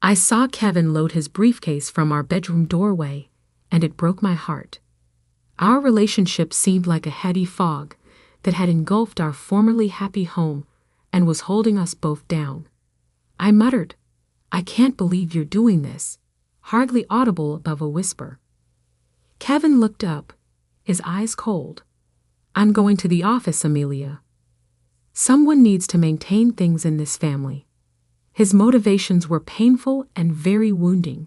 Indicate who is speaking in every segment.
Speaker 1: I saw Kevin load his briefcase from our bedroom doorway, and it broke my heart. Our relationship seemed like a heady fog that had engulfed our formerly happy home and was holding us both down. I muttered, "I can't believe you're doing this," hardly audible above a whisper. Kevin looked up, his eyes cold. "I'm going to the office, Amelia. Someone needs to maintain things in this family." His motivations were painful and very wounding.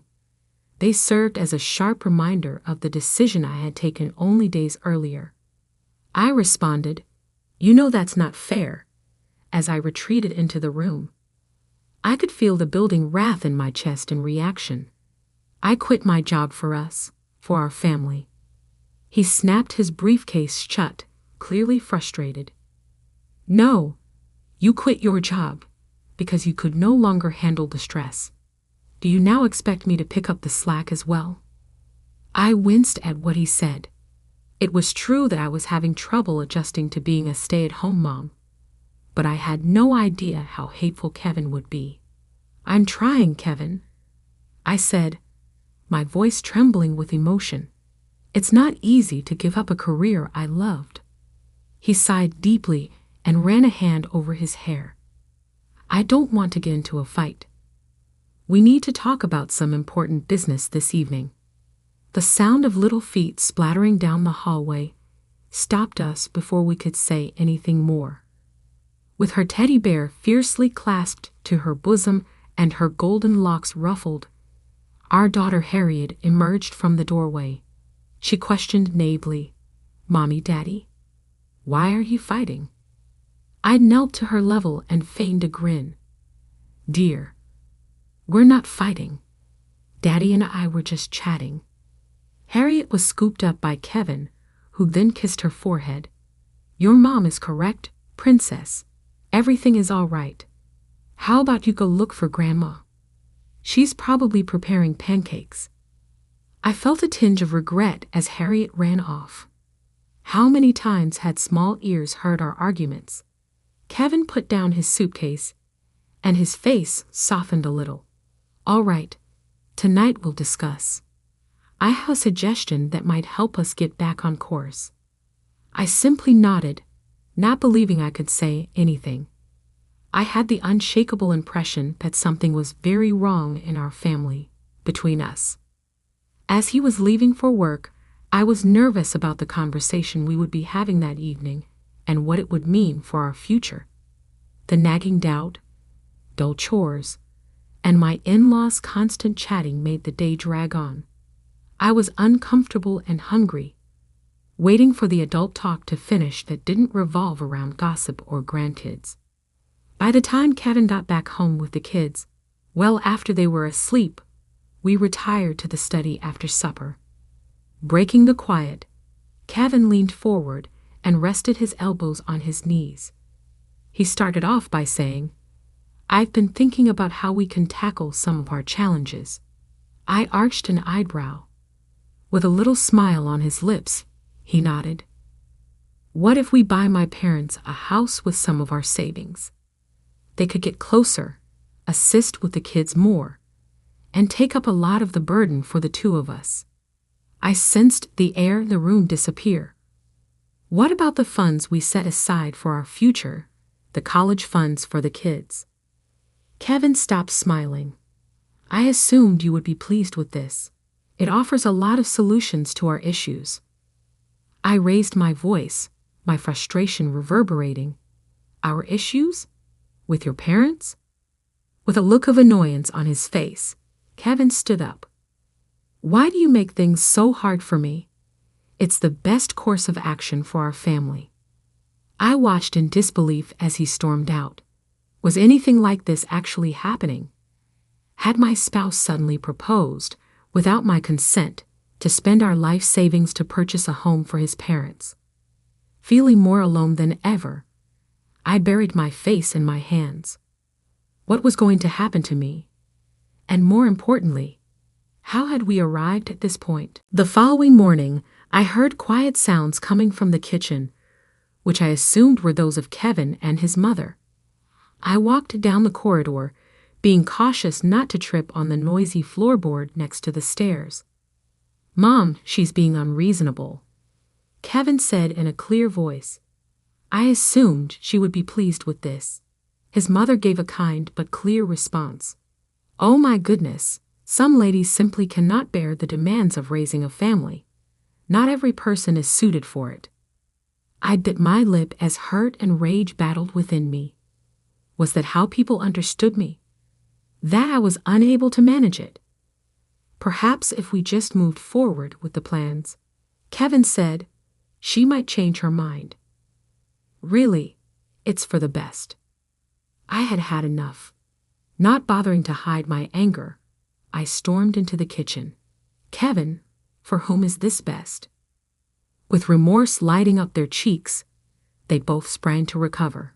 Speaker 1: They served as a sharp reminder of the decision I had taken only days earlier. I responded, "You know that's not fair," as I retreated into the room. I could feel the building wrath in my chest in reaction. "I quit my job for us, for our family." He snapped his briefcase shut, clearly frustrated. "No, you quit your job because you could no longer handle the stress. Do you now expect me to pick up the slack as well?" I winced at what he said. It was true that I was having trouble adjusting to being a stay-at-home mom, but I had no idea how hateful Kevin would be. "I'm trying, Kevin," I said, my voice trembling with emotion. "It's not easy to give up a career I loved." He sighed deeply and ran a hand over his hair. "I don't want to get into a fight. We need to talk about some important business this evening." The sound of little feet splattering down the hallway stopped us before we could say anything more. With her teddy bear fiercely clasped to her bosom and her golden locks ruffled, our daughter Harriet emerged from the doorway. She questioned naively, "Mommy, Daddy, why are you fighting?" I knelt to her level and feigned a grin. "Dear, we're not fighting. Daddy and I were just chatting." Harriet was scooped up by Kevin, who then kissed her forehead. "Your mom is correct, princess. Everything is all right. How about you go look for Grandma? She's probably preparing pancakes." I felt a tinge of regret as Harriet ran off. How many times had small ears heard our arguments? Kevin put down his suitcase, and his face softened a little. "All right, tonight we'll discuss. I have a suggestion that might help us get back on course." I simply nodded, not believing I could say anything. I had the unshakable impression that something was very wrong in our family, between us. As he was leaving for work, I was nervous about the conversation we would be having that evening and what it would mean for our future. The nagging doubt, dull chores, and my in-laws' constant chatting made the day drag on. I was uncomfortable and hungry, waiting for the adult talk to finish that didn't revolve around gossip or grandkids. By the time Kevin got back home with the kids, well after they were asleep, we retired to the study after supper. Breaking the quiet, Kevin leaned forward and rested his elbows on his knees. He started off by saying, "I've been thinking about how we can tackle some of our challenges." I arched an eyebrow. With a little smile on his lips, he nodded. "What if we buy my parents a house with some of our savings? They could get closer, assist with the kids more, and take up a lot of the burden for the two of us." I sensed the air in the room disappear. "What about the funds we set aside for our future, the college funds for the kids?" Kevin stopped smiling. "I assumed you would be pleased with this. It offers a lot of solutions to our issues." I raised my voice, my frustration reverberating. "Our issues? With your parents?" With a look of annoyance on his face, Kevin stood up. "Why do you make things so hard for me? It's the best course of action for our family." I watched in disbelief as he stormed out. Was anything like this actually happening? Had my spouse suddenly proposed, without my consent, to spend our life savings to purchase a home for his parents? Feeling more alone than ever, I buried my face in my hands. What was going to happen to me? And more importantly, how had we arrived at this point? The following morning, I heard quiet sounds coming from the kitchen, which I assumed were those of Kevin and his mother. I walked down the corridor, being cautious not to trip on the noisy floorboard next to the stairs. "Mom, she's being unreasonable," Kevin said in a clear voice. I assumed she would be pleased with this. His mother gave a kind but clear response. "Oh my goodness, some ladies simply cannot bear the demands of raising a family. Not every person is suited for it." I bit my lip as hurt and rage battled within me. Was that how people understood me? That I was unable to manage it? Perhaps if we just moved forward with the plans, Kevin said, she might change her mind. Really, it's for the best. I had had enough. Not bothering to hide my anger, I stormed into the kitchen. "Kevin, for whom is this best?" With remorse lighting up their cheeks, they both sprang to recover.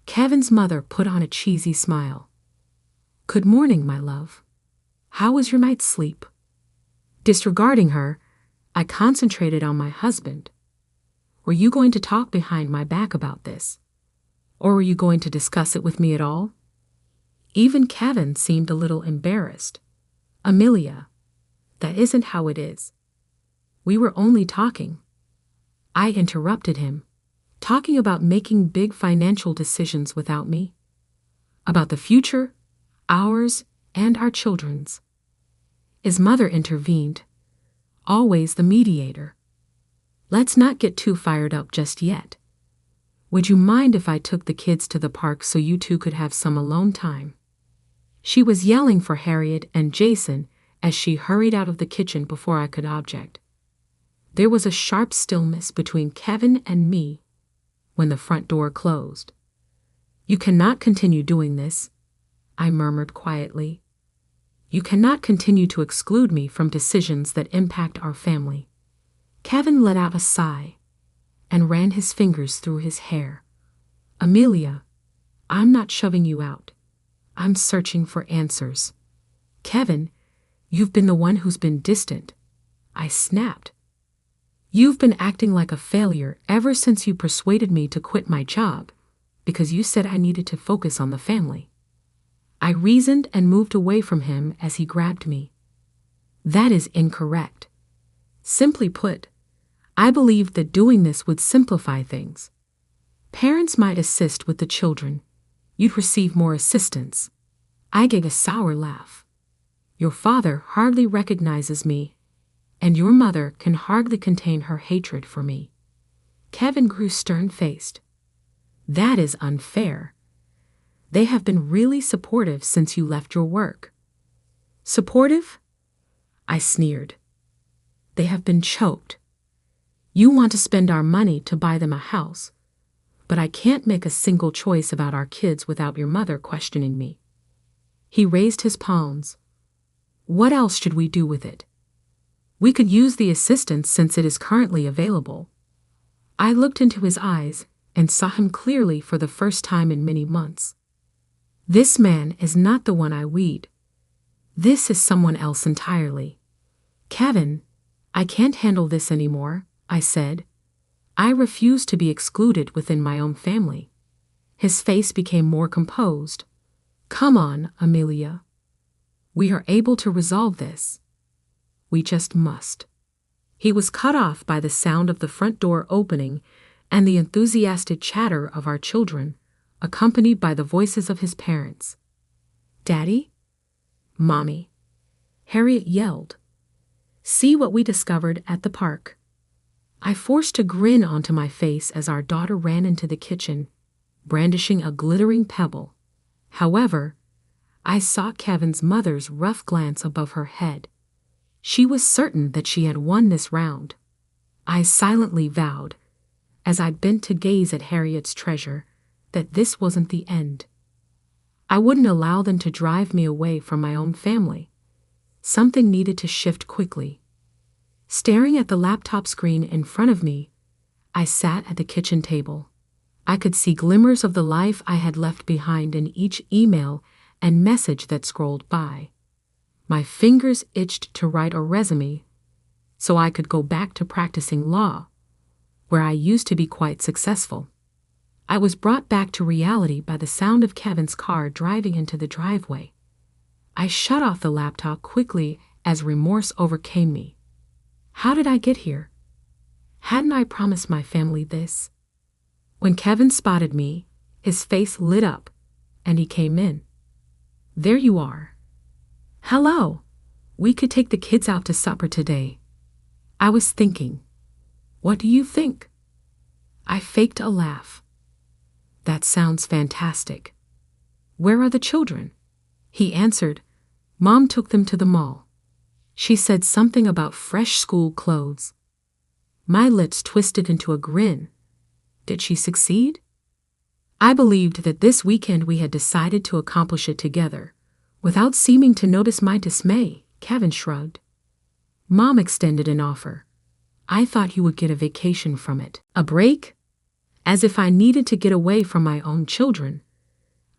Speaker 1: Kevin's mother put on a cheesy smile. "Good morning, my love. How was your night's sleep?" Disregarding her, I concentrated on my husband. "Were you going to talk behind my back about this? Or were you going to discuss it with me at all?" Even Kevin seemed a little embarrassed. "Amelia, that isn't how it is. We were only talking." I interrupted him. "Talking about making big financial decisions without me? About the future, ours, and our children's." His mother intervened, always the mediator. "Let's not get too fired up just yet. Would you mind if I took the kids to the park so you two could have some alone time?" She was yelling for Harriet and Jason as she hurried out of the kitchen before I could object. There was a sharp stillness between Kevin and me when the front door closed. "You cannot continue doing this," I murmured quietly. "You cannot continue to exclude me from decisions that impact our family." Kevin let out a sigh and ran his fingers through his hair. "Amelia, I'm not shoving you out. I'm searching for answers." "Kevin, you've been the one who's been distant," I snapped. "You've been acting like a failure ever since you persuaded me to quit my job because you said I needed to focus on the family." I reasoned and moved away from him as he grabbed me. "That is incorrect. Simply put, I believed that doing this would simplify things. Parents might assist with the children. You'd receive more assistance." I gave a sour laugh. "Your father hardly recognizes me, and your mother can hardly contain her hatred for me." Kevin grew stern-faced. "That is unfair. They have been really supportive since you left your work." "Supportive?" I sneered. "They have been choked. You want to spend our money to buy them a house, but I can't make a single choice about our kids without your mother questioning me." He raised his palms. "What else should we do with it? We could use the assistance since it is currently available." I looked into his eyes and saw him clearly for the first time in many months. This man is not the one I weed. This is someone else entirely. "Kevin, I can't handle this anymore," I said. I refuse to be excluded within my own family. His face became more composed. "Come on, Amelia. We are able to resolve this. We just must." He was cut off by the sound of the front door opening and the enthusiastic chatter of our children, accompanied by the voices of his parents. "Daddy? Mommy?" Harriet yelled. "See what we discovered at the park." I forced a grin onto my face as our daughter ran into the kitchen, brandishing a glittering pebble. However, I saw Kevin's mother's rough glance above her head. She was certain that she had won this round. I silently vowed, as I bent to gaze at Harriet's treasure, that this wasn't the end. I wouldn't allow them to drive me away from my own family. Something needed to shift quickly. Staring at the laptop screen in front of me, I sat at the kitchen table. I could see glimmers of the life I had left behind in each email and message that scrolled by. My fingers itched to write a resume so I could go back to practicing law, where I used to be quite successful. I was brought back to reality by the sound of Kevin's car driving into the driveway. I shut off the laptop quickly as remorse overcame me. How did I get here? Hadn't I promised my family this? When Kevin spotted me, his face lit up, and he came in. There you are. Hello. We could take the kids out to supper today. I was thinking. What do you think? I faked a laugh. That sounds fantastic. Where are the children? He answered, Mom took them to the mall. She said something about fresh school clothes. My lips twisted into a grin. Did she succeed? I believed that this weekend we had decided to accomplish it together. Without seeming to notice my dismay, Kevin shrugged. Mom extended an offer. I thought you would get a vacation from it. A break? As if I needed to get away from my own children.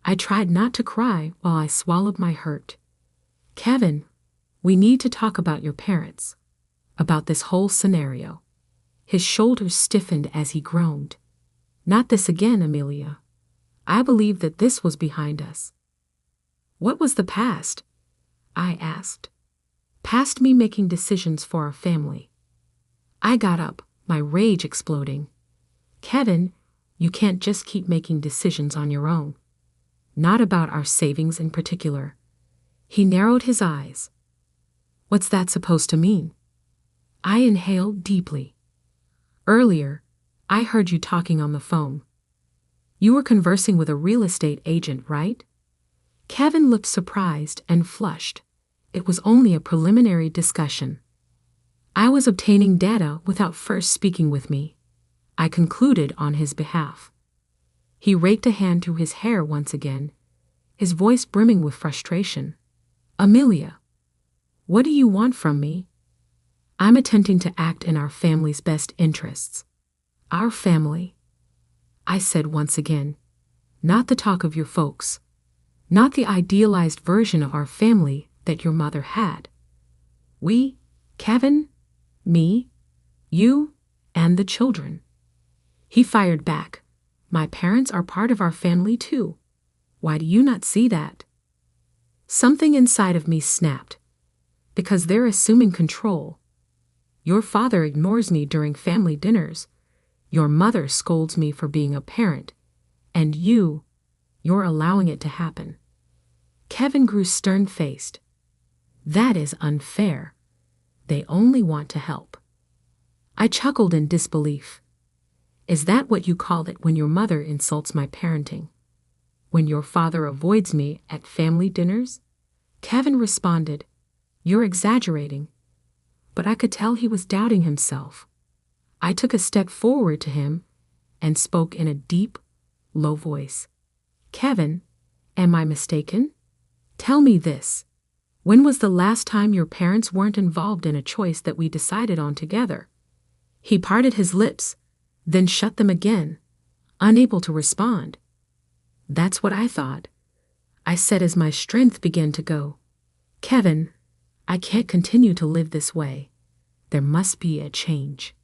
Speaker 1: I tried not to cry while I swallowed my hurt. Kevin, we need to talk about your parents. About this whole scenario. His shoulders stiffened as he groaned. Not this again, Amelia. I believe that this was behind us. What was the past? I asked. Past me making decisions for our family. I got up, my rage exploding. Kevin, you can't just keep making decisions on your own. Not about our savings in particular. He narrowed his eyes. What's that supposed to mean? I inhaled deeply. Earlier, I heard you talking on the phone. You were conversing with a real estate agent, right? Kevin looked surprised and flushed. It was only a preliminary discussion. I was obtaining data without first speaking with me. I concluded on his behalf. He raked a hand through his hair once again, his voice brimming with frustration. Amelia, what do you want from me? I'm attempting to act in our family's best interests. Our family, I said once again, not the talk of your folks, not the idealized version of our family that your mother had. We, Kevin, me, you, and the children. He fired back. My parents are part of our family too. Why do you not see that? Something inside of me snapped. Because they're assuming control. Your father ignores me during family dinners. Your mother scolds me for being a parent. And you're allowing it to happen. Kevin grew stern-faced. That is unfair. They only want to help. I chuckled in disbelief. Is that what you call it when your mother insults my parenting? When your father avoids me at family dinners? Kevin responded, You're exaggerating. But I could tell he was doubting himself. I took a step forward to him and spoke in a deep, low voice. Kevin, am I mistaken? Tell me this. When was the last time your parents weren't involved in a choice that we decided on together? He parted his lips, then shut them again, unable to respond. That's what I thought. I said as my strength began to go. Kevin, I can't continue to live this way. There must be a change.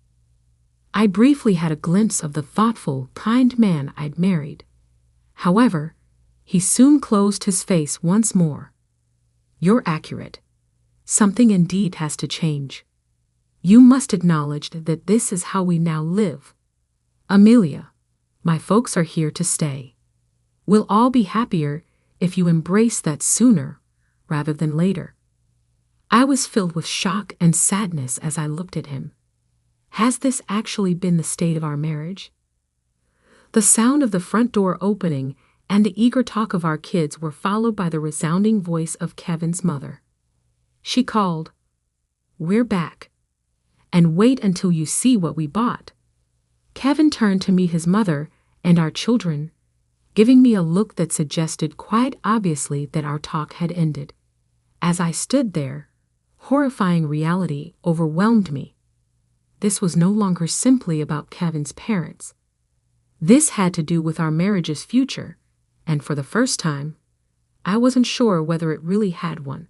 Speaker 1: I briefly had a glimpse of the thoughtful, kind man I'd married. However, he soon closed his face once more. You're accurate. Something indeed has to change. You must acknowledge that this is how we now live. Amelia, my folks are here to stay. We'll all be happier if you embrace that sooner rather than later. I was filled with shock and sadness as I looked at him. Has this actually been the state of our marriage? The sound of the front door opening and the eager talk of our kids were followed by the resounding voice of Kevin's mother. She called, We're back. And wait until you see what we bought. Kevin turned to meet his mother and our children, giving me a look that suggested quite obviously that our talk had ended. As I stood there, horrifying reality overwhelmed me. This was no longer simply about Kevin's parents. This had to do with our marriage's future, and for the first time, I wasn't sure whether it really had one.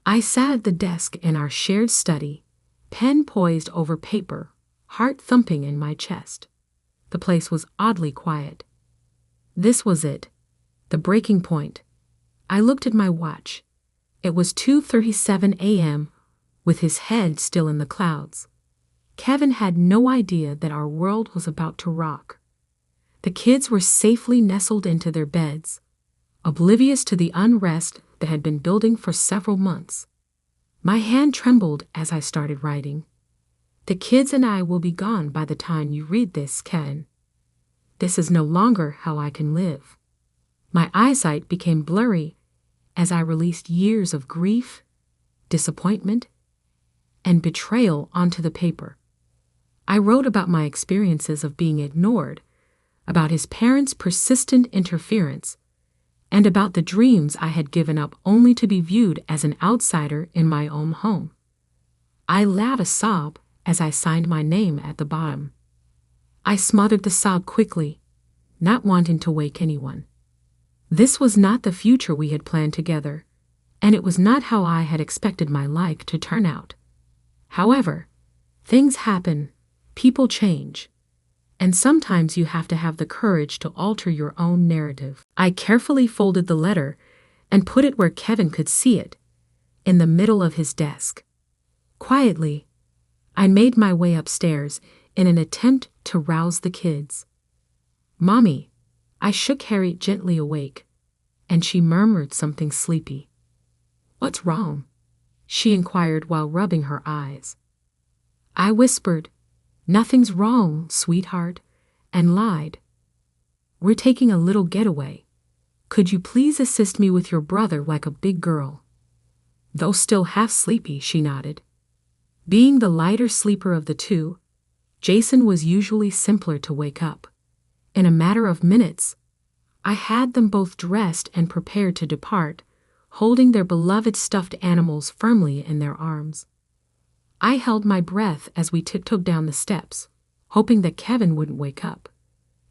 Speaker 1: I sat at the desk in our shared study, pen poised over paper, heart thumping in my chest. The place was oddly quiet. This was it, the breaking point. I looked at my watch. It was 2:37 a.m., with his head still in the clouds. Kevin had no idea that our world was about to rock. The kids were safely nestled into their beds, oblivious to the unrest that had been building for several months. My hand trembled as I started writing. The kids and I will be gone by the time you read this, Kevin. This is no longer how I can live. My eyesight became blurry as I released years of grief, disappointment, and betrayal onto the paper. I wrote about my experiences of being ignored, about his parents' persistent interference, and about the dreams I had given up only to be viewed as an outsider in my own home. I let out a sob as I signed my name at the bottom. I smothered the sob quickly, not wanting to wake anyone. This was not the future we had planned together, and it was not how I had expected my life to turn out. However, things happen, people change, and sometimes you have to have the courage to alter your own narrative. I carefully folded the letter and put it where Kevin could see it, in the middle of his desk. Quietly, I made my way upstairs in an attempt to rouse the kids. "Mommy," I shook Harriet gently awake, and she murmured something sleepy. "What's wrong?" she inquired while rubbing her eyes. I whispered, "Nothing's wrong, sweetheart," and lied. "We're taking a little getaway. Could you please assist me with your brother like a big girl?" Though still half sleepy, she nodded. Being the lighter sleeper of the two, Jason was usually simpler to wake up. In a matter of minutes, I had them both dressed and prepared to depart, holding their beloved stuffed animals firmly in their arms. I held my breath as we tiptoed down the steps, hoping that Kevin wouldn't wake up.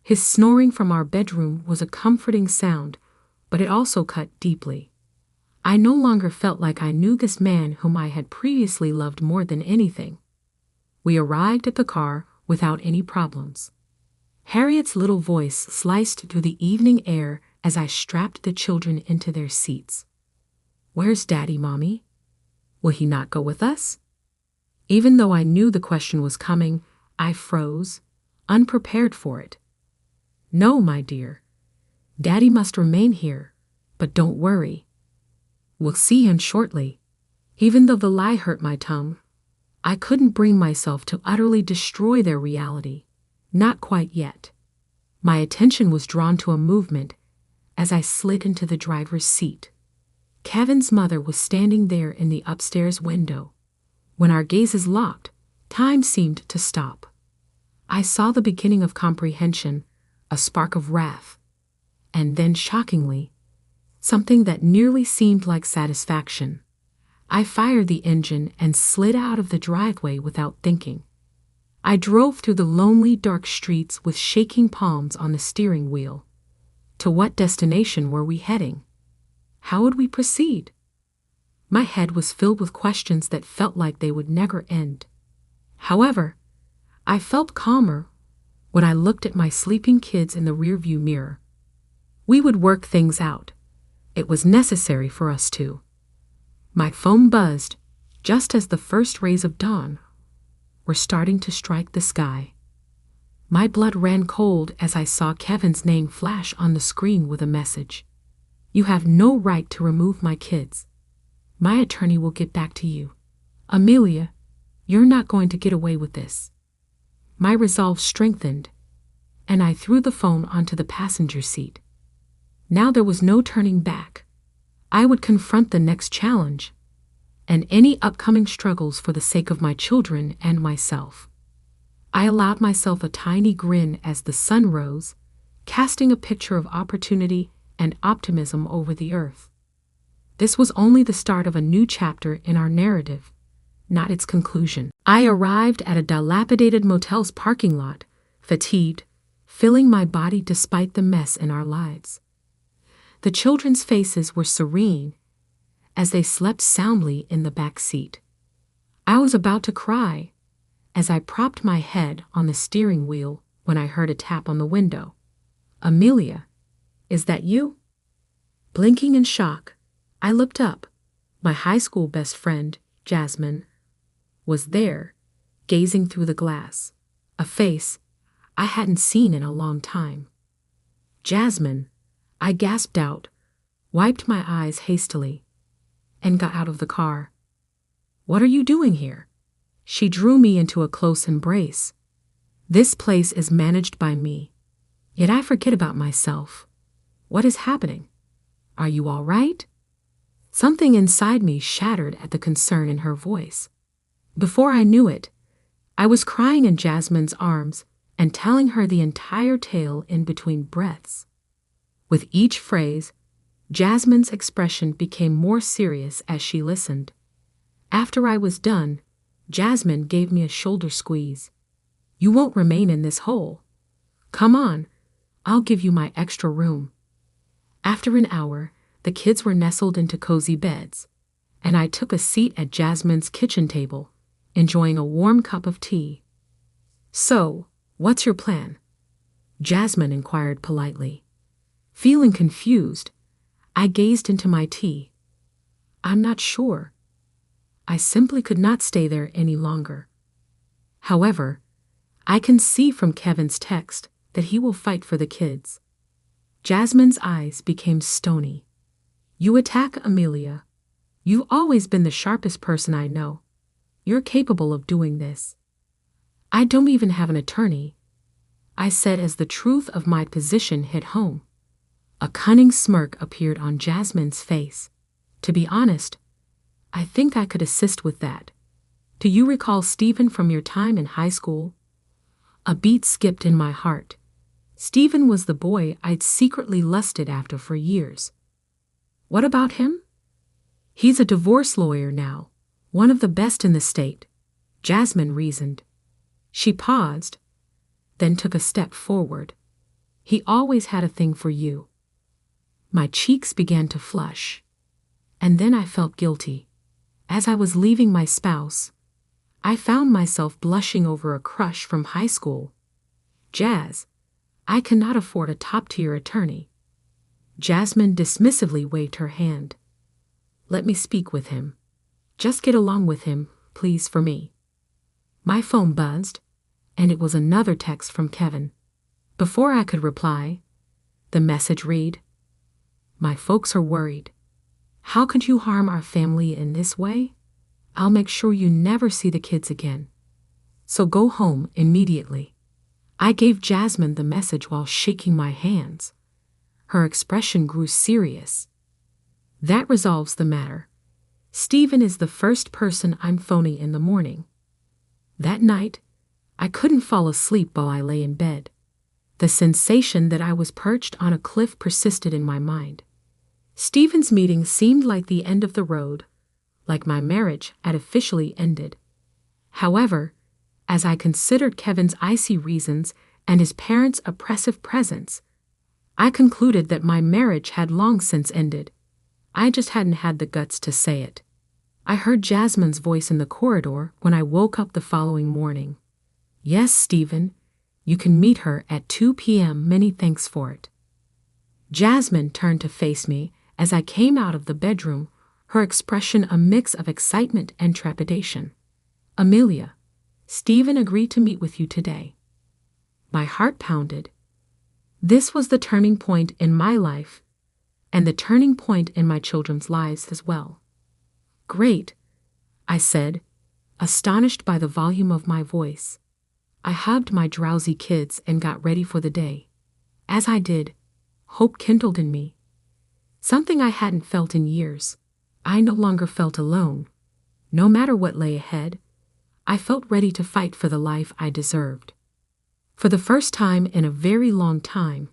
Speaker 1: His snoring from our bedroom was a comforting sound, but it also cut deeply. I no longer felt like I knew this man whom I had previously loved more than anything. We arrived at the car without any problems. Harriet's little voice sliced through the evening air as I strapped the children into their seats. "Where's Daddy, Mommy? Will he not go with us?" Even though I knew the question was coming, I froze, unprepared for it. "No, my dear. Daddy must remain here, but don't worry. We'll see him shortly." Even though the lie hurt my tongue, I couldn't bring myself to utterly destroy their reality. Not quite yet. My attention was drawn to a movement as I slid into the driver's seat. Kevin's mother was standing there in the upstairs window. When our gazes locked, time seemed to stop. I saw the beginning of comprehension, a spark of wrath, and then, shockingly, something that nearly seemed like satisfaction. I fired the engine and slid out of the driveway without thinking. I drove through the lonely, dark streets with shaking palms on the steering wheel. To what destination were we heading? How would we proceed? My head was filled with questions that felt like they would never end. However, I felt calmer when I looked at my sleeping kids in the rearview mirror. We would work things out. It was necessary for us to. My phone buzzed just as the first rays of dawn were starting to strike the sky. My blood ran cold as I saw Kevin's name flash on the screen with a message. "You have no right to remove my kids. My attorney will get back to you. Amelia, you're not going to get away with this." My resolve strengthened, and I threw the phone onto the passenger seat. Now there was no turning back. I would confront the next challenge and any upcoming struggles for the sake of my children and myself. I allowed myself a tiny grin as the sun rose, casting a picture of opportunity and optimism over the earth. This was only the start of a new chapter in our narrative, not its conclusion. I arrived at a dilapidated motel's parking lot, fatigued, filling my body despite the mess in our lives. The children's faces were serene as they slept soundly in the back seat. I was about to cry as I propped my head on the steering wheel when I heard a tap on the window. "Amelia, is that you?" Blinking in shock, I looked up. My high school best friend, Jasmine, was there, gazing through the glass, a face I hadn't seen in a long time. "Jasmine," I gasped out, wiped my eyes hastily, and got out of the car. "What are you doing here?" She drew me into a close embrace. "This place is managed by me, yet I forget about myself. What is happening? Are you all right?" Something inside me shattered at the concern in her voice. Before I knew it, I was crying in Jasmine's arms and telling her the entire tale in between breaths. With each phrase, Jasmine's expression became more serious as she listened. After I was done, Jasmine gave me a shoulder squeeze. "You won't remain in this hole. Come on, I'll give you my extra room." After an hour, the kids were nestled into cozy beds, and I took a seat at Jasmine's kitchen table, enjoying a warm cup of tea. "So, what's your plan?" Jasmine inquired politely. Feeling confused, I gazed into my tea. "I'm not sure. I simply could not stay there any longer. However, I can see from Kevin's text that he will fight for the kids." Jasmine's eyes became stony. "You attack Amelia. You've always been the sharpest person I know. You're capable of doing this." "I don't even have an attorney," I said as the truth of my position hit home. A cunning smirk appeared on Jasmine's face. "To be honest, I think I could assist with that. Do you recall Stephen from your time in high school?" A beat skipped in my heart. Stephen was the boy I'd secretly lusted after for years. "What about him?" "He's a divorce lawyer now, one of the best in the state," Jasmine reasoned. She paused, then took a step forward. "He always had a thing for you." My cheeks began to flush, and then I felt guilty. As I was leaving my spouse, I found myself blushing over a crush from high school. "Jazz, I cannot afford a top-tier attorney." Jasmine dismissively waved her hand. "Let me speak with him. Just get along with him, please, for me." My phone buzzed, and it was another text from Kevin. Before I could reply, the message read, "My folks are worried. How could you harm our family in this way? I'll make sure you never see the kids again. So go home immediately." I gave Jasmine the message while shaking my hands. Her expression grew serious. "That resolves the matter. Stephen is the first person I'm phoning in the morning." That night, I couldn't fall asleep while I lay in bed. The sensation that I was perched on a cliff persisted in my mind. Stephen's meeting seemed like the end of the road, like my marriage had officially ended. However, as I considered Kevin's icy reasons and his parents' oppressive presence, I concluded that my marriage had long since ended. I just hadn't had the guts to say it. I heard Jasmine's voice in the corridor when I woke up the following morning. "Yes, Stephen, you can meet her at 2 p.m. Many thanks for it." Jasmine turned to face me as I came out of the bedroom, her expression a mix of excitement and trepidation. "Amelia, Stephen agreed to meet with you today." My heart pounded. This was the turning point in my life, and the turning point in my children's lives as well. "Great," I said, astonished by the volume of my voice. I hugged my drowsy kids and got ready for the day. As I did, hope kindled in me. Something I hadn't felt in years. I no longer felt alone. No matter what lay ahead, I felt ready to fight for the life I deserved. For the first time in a very long time,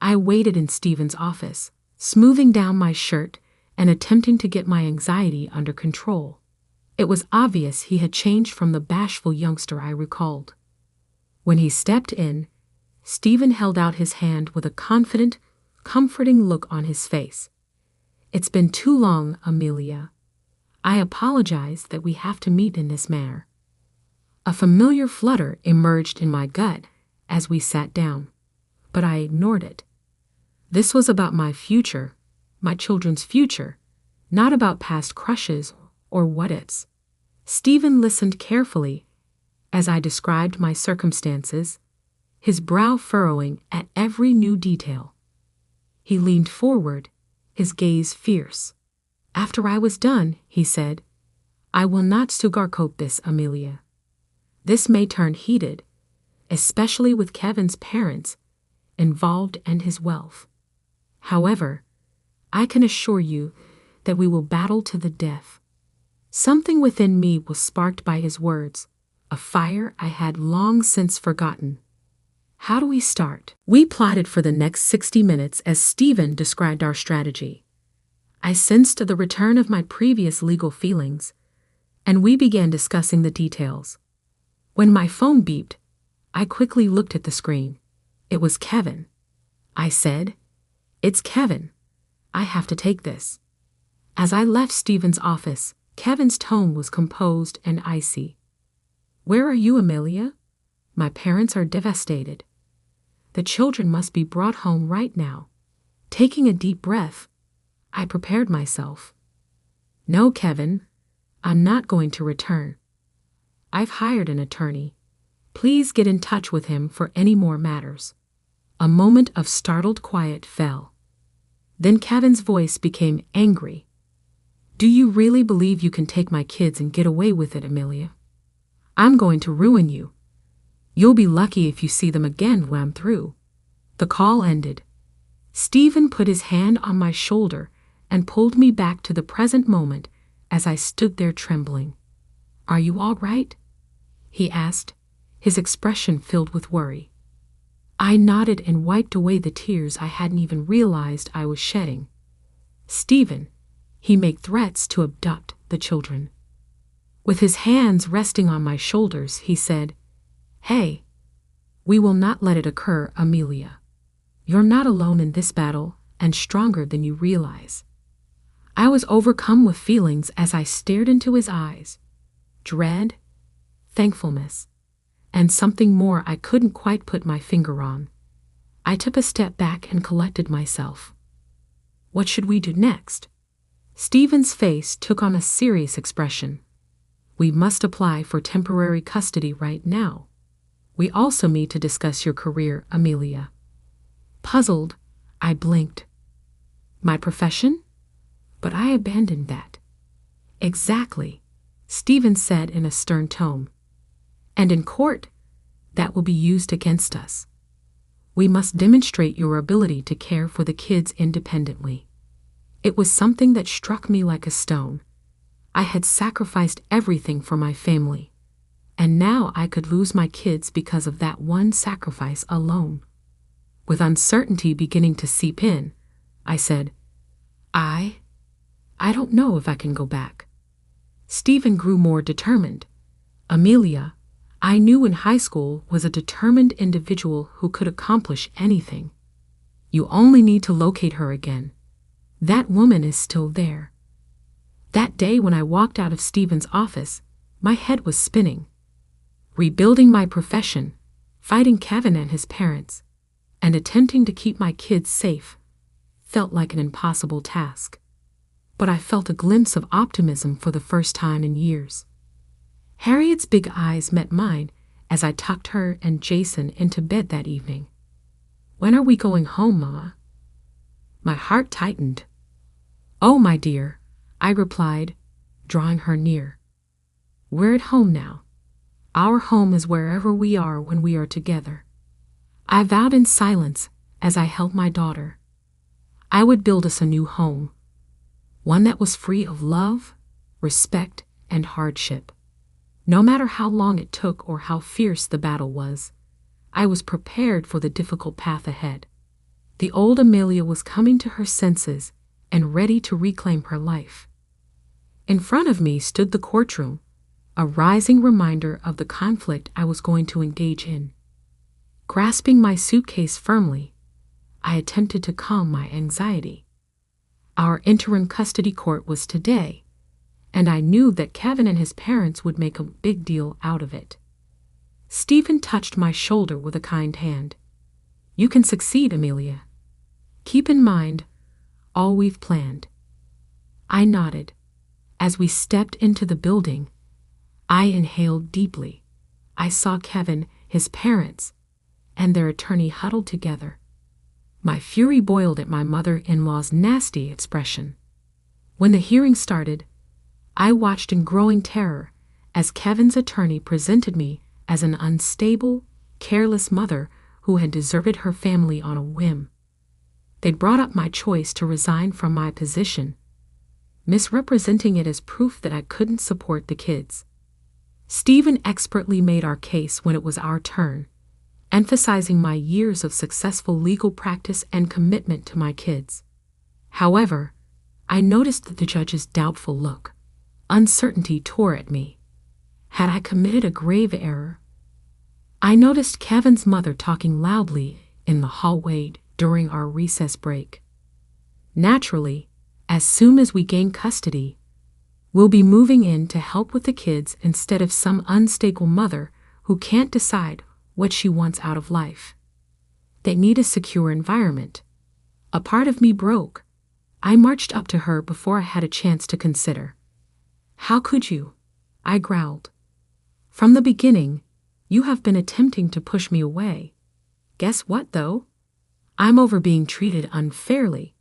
Speaker 1: I waited in Stephen's office, smoothing down my shirt and attempting to get my anxiety under control. It was obvious he had changed from the bashful youngster I recalled. When he stepped in, Stephen held out his hand with a confident, comforting look on his face. "It's been too long, Amelia. I apologize that we have to meet in this manner." A familiar flutter emerged in my gut as we sat down, but I ignored it. This was about my future, my children's future, not about past crushes or what-ifs. Stephen listened carefully as I described my circumstances, his brow furrowing at every new detail. He leaned forward, his gaze fierce. After I was done, he said, "I will not sugarcoat this, Amelia. This may turn heated, especially with Kevin's parents involved and his wealth. However, I can assure you that we will battle to the death." Something within me was sparked by his words, a fire I had long since forgotten. "How do we start?" We plotted for the next 60 minutes as Stephen described our strategy. I sensed the return of my previous legal feelings, and we began discussing the details. When my phone beeped, I quickly looked at the screen. It was Kevin. I said, "It's Kevin. I have to take this." As I left Stephen's office, Kevin's tone was composed and icy. "Where are you, Amelia? My parents are devastated. The children must be brought home right now." Taking a deep breath, I prepared myself. "No, Kevin, I'm not going to return. I've hired an attorney. Please get in touch with him for any more matters." A moment of startled quiet fell. Then Kevin's voice became angry. "Do you really believe you can take my kids and get away with it, Amelia? I'm going to ruin you. You'll be lucky if you see them again when I'm through." The call ended. Stephen put his hand on my shoulder and pulled me back to the present moment as I stood there trembling. "Are you all right?" he asked, his expression filled with worry. I nodded and wiped away the tears I hadn't even realized I was shedding. "Stephen, he made threats to abduct the children." With his hands resting on my shoulders, he said, "Hey, we will not let it occur, Amelia. You're not alone in this battle and stronger than you realize." I was overcome with feelings as I stared into his eyes. Dread, thankfulness, and something more I couldn't quite put my finger on. I took a step back and collected myself. What should we do next? Stephen's face took on a serious expression. "We must apply for temporary custody right now. We also need to discuss your career, Amelia." Puzzled, I blinked. "My profession? But I abandoned that." "Exactly," Stephen said in a stern tone. "And in court, that will be used against us. We must demonstrate your ability to care for the kids independently." It was something that struck me like a stone. I had sacrificed everything for my family, and now I could lose my kids because of that one sacrifice alone. With uncertainty beginning to seep in, I said, I don't know if I can go back." Stephen grew more determined. "Amelia, I knew in high school was a determined individual who could accomplish anything. You only need to locate her again. That woman is still there." That day when I walked out of Stephen's office, my head was spinning. Rebuilding my profession, fighting Kevin and his parents, and attempting to keep my kids safe felt like an impossible task. But I felt a glimpse of optimism for the first time in years. Harriet's big eyes met mine as I tucked her and Jason into bed that evening. "When are we going home, Mama?" My heart tightened. "Oh, my dear," I replied, drawing her near. "We're at home now. Our home is wherever we are when we are together." I vowed in silence as I held my daughter. I would build us a new home, one that was free of love, respect, and hardship. No matter how long it took or how fierce the battle was, I was prepared for the difficult path ahead. The old Amelia was coming to her senses and ready to reclaim her life. In front of me stood the courtroom, a rising reminder of the conflict I was going to engage in. Grasping my suitcase firmly, I attempted to calm my anxiety. Our interim custody court was today, and I knew that Kevin and his parents would make a big deal out of it. Stephen touched my shoulder with a kind hand. You can succeed, Amelia. Keep in mind all we've planned. I nodded. As we stepped into the building, I inhaled deeply. I saw Kevin, his parents, and their attorney huddled together. My fury boiled at my mother-in-law's nasty expression. When the hearing started, I watched in growing terror as Kevin's attorney presented me as an unstable, careless mother who had deserted her family on a whim. They'd brought up my choice to resign from my position, misrepresenting it as proof that I couldn't support the kids. Stephen expertly made our case when it was our turn, emphasizing my years of successful legal practice and commitment to my kids. However, I noticed the judge's doubtful look. Uncertainty tore at me. Had I committed a grave error? I noticed Kevin's mother talking loudly in the hallway during our recess break. Naturally, as soon as we gain custody, we'll be moving in to help with the kids instead of some unstable mother who can't decide what she wants out of life. They need a secure environment. A part of me broke. I marched up to her before I had a chance to consider. How could you? I growled. From the beginning, you have been attempting to push me away. Guess what, though? I'm over being treated unfairly.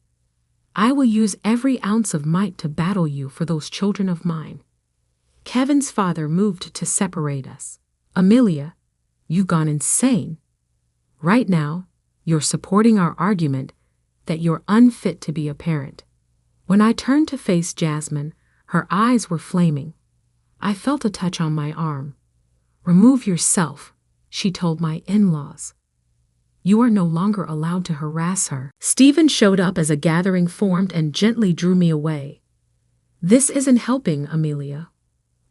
Speaker 1: I will use every ounce of might to battle you for those children of mine. Kevin's father moved to separate us. Amelia, you've gone insane. Right now, you're supporting our argument that you're unfit to be a parent. When I turned to face Jasmine, her eyes were flaming. I felt a touch on my arm. Remove yourself, she told my in-laws. You are no longer allowed to harass her. Stephen showed up as a gathering formed and gently drew me away. This isn't helping, Amelia.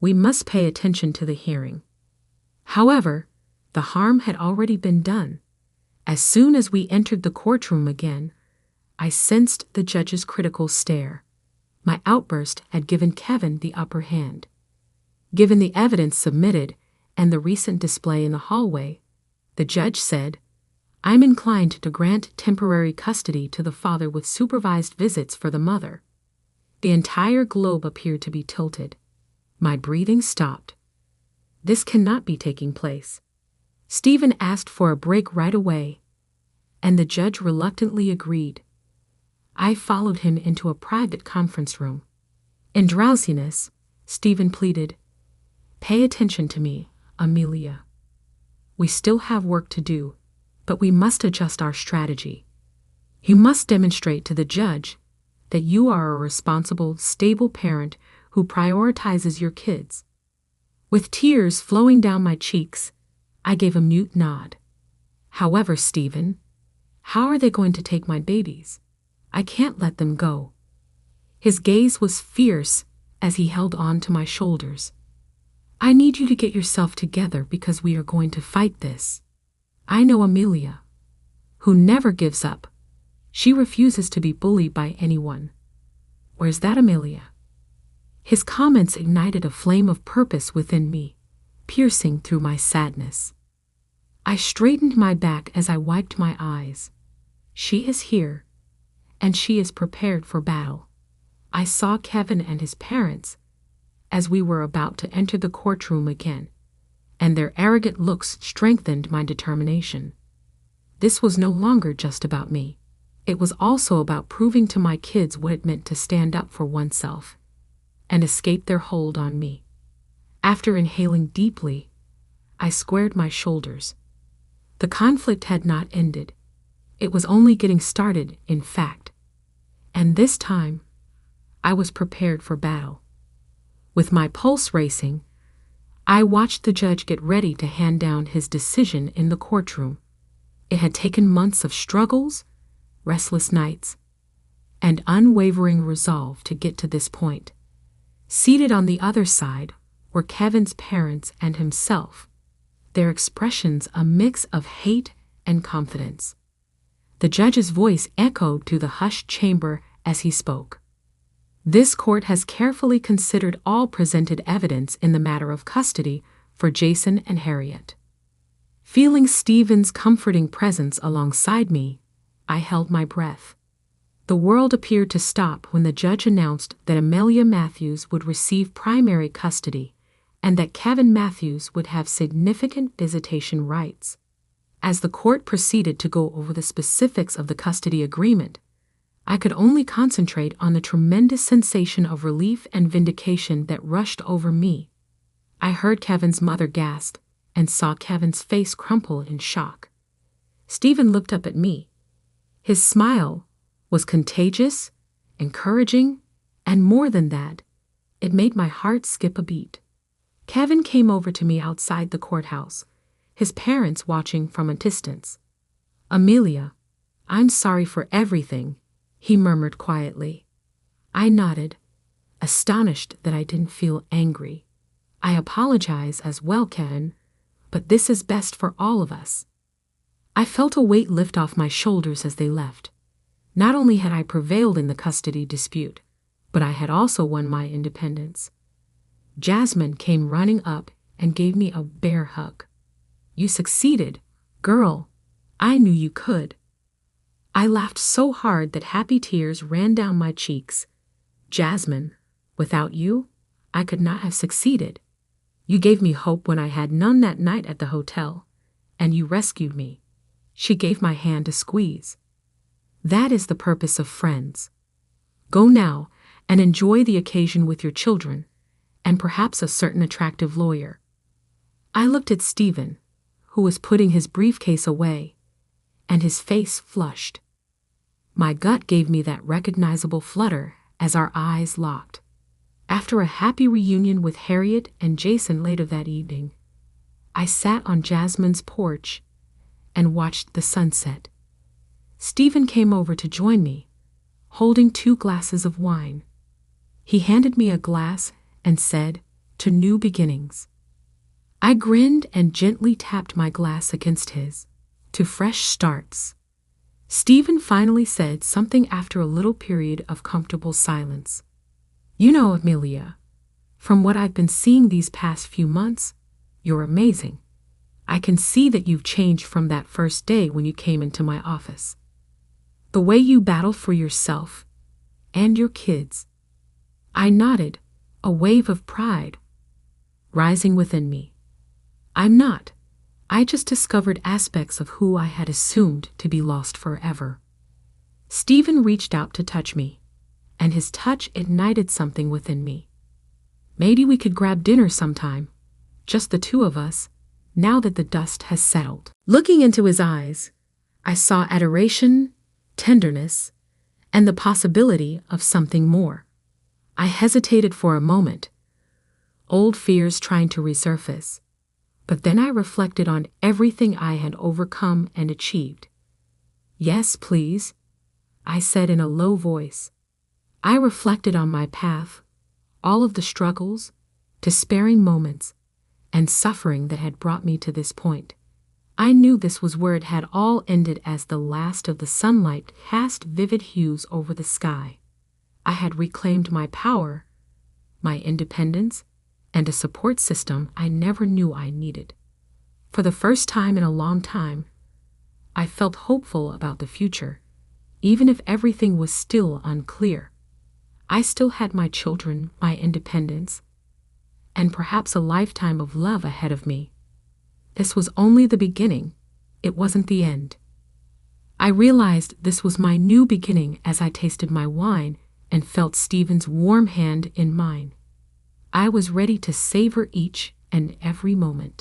Speaker 1: We must pay attention to the hearing. However, the harm had already been done. As soon as we entered the courtroom again, I sensed the judge's critical stare. My outburst had given Kevin the upper hand. Given the evidence submitted and the recent display in the hallway, the judge said, I'm inclined to grant temporary custody to the father with supervised visits for the mother. The entire globe appeared to be tilted. My breathing stopped. This cannot be taking place. Stephen asked for a break right away, and the judge reluctantly agreed. I followed him into a private conference room. In drowsiness, Stephen pleaded, Pay attention to me, Amelia. We still have work to do, but we must adjust our strategy. You must demonstrate to the judge that you are a responsible, stable parent who prioritizes your kids. With tears flowing down my cheeks, I gave a mute nod. However, Stephen, how are they going to take my babies? I can't let them go. His gaze was fierce as he held on to my shoulders. I need you to get yourself together because we are going to fight this. I know Amelia, who never gives up. She refuses to be bullied by anyone. Where's that Amelia? His comments ignited a flame of purpose within me, piercing through my sadness. I straightened my back as I wiped my eyes. She is here, and she is prepared for battle. I saw Kevin and his parents as we were about to enter the courtroom again, and their arrogant looks strengthened my determination. This was no longer just about me. It was also about proving to my kids what it meant to stand up for oneself and escape their hold on me. After inhaling deeply, I squared my shoulders. The conflict had not ended. It was only getting started, in fact. And this time, I was prepared for battle. With my pulse racing, I watched the judge get ready to hand down his decision in the courtroom. It had taken months of struggles, restless nights, and unwavering resolve to get to this point. Seated on the other side were Kevin's parents and himself, their expressions a mix of hate and confidence. The judge's voice echoed through the hushed chamber as he spoke. This court has carefully considered all presented evidence in the matter of custody for Jason and Harriet. Feeling Stephen's comforting presence alongside me, I held my breath. The world appeared to stop when the judge announced that Amelia Matthews would receive primary custody and that Kevin Matthews would have significant visitation rights. As the court proceeded to go over the specifics of the custody agreement, I could only concentrate on the tremendous sensation of relief and vindication that rushed over me. I heard Kevin's mother gasp and saw Kevin's face crumple in shock. Stephen looked up at me. His smile was contagious, encouraging, and more than that, it made my heart skip a beat. Kevin came over to me outside the courthouse, his parents watching from a distance. "Amelia, I'm sorry for everything," he murmured quietly. I nodded, astonished that I didn't feel angry. "I apologize as well, Kevin, but this is best for all of us." I felt a weight lift off my shoulders as they left. Not only had I prevailed in the custody dispute, but I had also won my independence. Jasmine came running up and gave me a bear hug. "You succeeded, girl. I knew you could." I laughed so hard that happy tears ran down my cheeks. "Jasmine, without you, I could not have succeeded. You gave me hope when I had none that night at the hotel, and you rescued me." She gave my hand a squeeze. "That is the purpose of friends. Go now and enjoy the occasion with your children, and perhaps a certain attractive lawyer." I looked at Stephen, who was putting his briefcase away, and his face flushed. My gut gave me that recognizable flutter as our eyes locked. After a happy reunion with Harriet and Jason later that evening, I sat on Jasmine's porch and watched the sunset. Stephen came over to join me, holding 2 glasses of wine. He handed me a glass and said, "To new beginnings." I grinned and gently tapped my glass against his. "To fresh starts." Stephen finally said something after a little period of comfortable silence. "You know, Amelia, from what I've been seeing these past few months, you're amazing. I can see that you've changed from that first day when you came into my office. The way you battle for yourself and your kids." I nodded, a wave of pride rising within me. "I'm not. I just discovered aspects of who I had assumed to be lost forever." Stephen reached out to touch me, and his touch ignited something within me. "Maybe we could grab dinner sometime, just the 2 of us, now that the dust has settled." Looking into his eyes, I saw adoration, tenderness, and the possibility of something more. I hesitated for a moment, old fears trying to resurface. But then I reflected on everything I had overcome and achieved. "Yes, please," I said in a low voice. I reflected on my path, all of the struggles, despairing moments, and suffering that had brought me to this point. I knew this was where it had all ended as the last of the sunlight cast vivid hues over the sky. I had reclaimed my power, my independence, and a support system I never knew I needed. For the first time in a long time, I felt hopeful about the future, even if everything was still unclear. I still had my children, my independence, and perhaps a lifetime of love ahead of me. This was only the beginning. It wasn't the end. I realized this was my new beginning as I tasted my wine and felt Stephen's warm hand in mine. I was ready to savor each and every moment.